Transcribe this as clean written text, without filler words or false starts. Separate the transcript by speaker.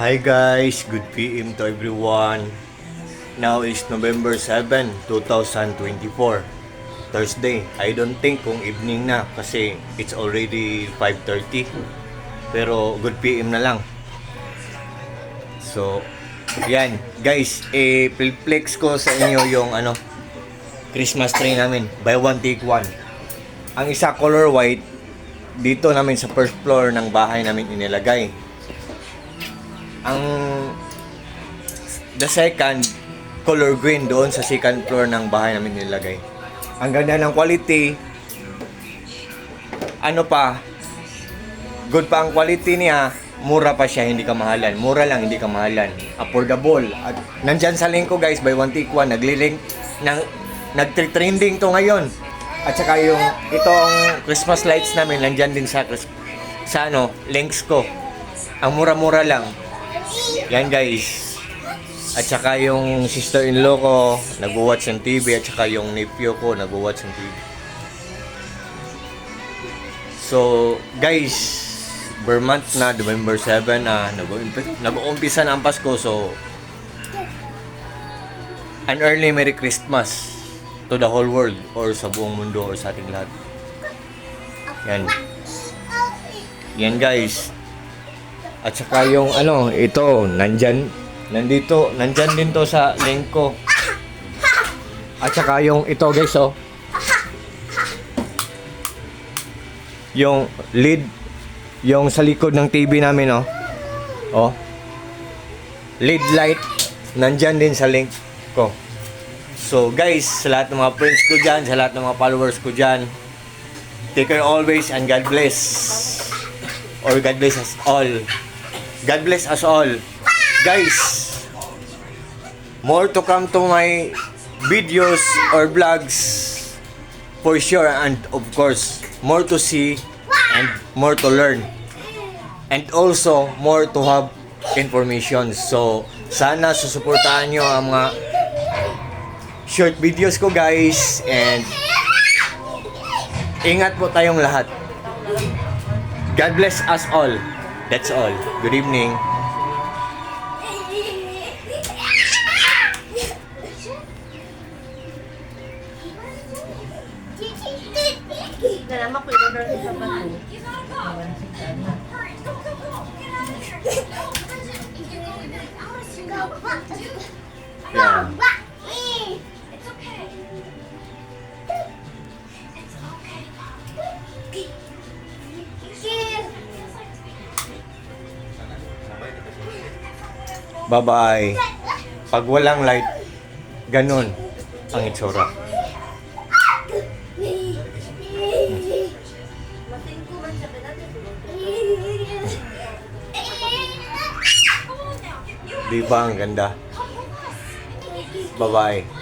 Speaker 1: Hi guys, good PM to everyone. Now is November 7, 2024. Thursday. I don't think kung evening na kasi it's already 5:30. Pero good PM na lang. So, yan. Guys, flex ko sa inyo yung Christmas tree namin. Buy one, take one. Ang isa color white, dito namin sa first floor ng bahay namin inilagay. The second, color green doon sa second floor ng bahay namin nilagay. Ang ganda ng quality. Good pa ang quality niya. Mura pa siya, hindi kamahalan. Mura lang, hindi kamahalan. Affordable. At nandyan sa link ko guys, buy one take one. Nag-trending to ngayon. At saka itong Christmas lights namin, nandyan din sa links ko. Ang mura-mura lang. Yan guys. At saka yung sister-in-law ko nag-watch ng TV, at saka yung nephew ko nag-watch ng TV. So guys, month na November 7 nag-uumpisa na ang Pasko. So an early Merry Christmas to the whole world, or sa buong mundo, or sa ating lahat. Yan guys. At saka yung ito, nandyan din to sa link ko. At saka yung ito guys, yung lid, yung sa likod ng TV namin, lid light, nandyan din sa link ko. So guys, sa lahat ng mga friends ko dyan, sa lahat ng mga followers ko dyan, take care always, and God bless. Or God bless us all. God bless us all. Guys, more to come to my videos or vlogs for sure, and of course, more to see and more to learn. And also, more to have information. So, sana susuportahan nyo ang mga short videos ko guys. And ingat po tayong lahat. God bless us all. That's all. Good evening.
Speaker 2: Nalaman ko yung order sa bato.
Speaker 1: Yan. Bye-bye. Pag walang light, ganun ang itsura. Di ba ang ganda? Bye-bye.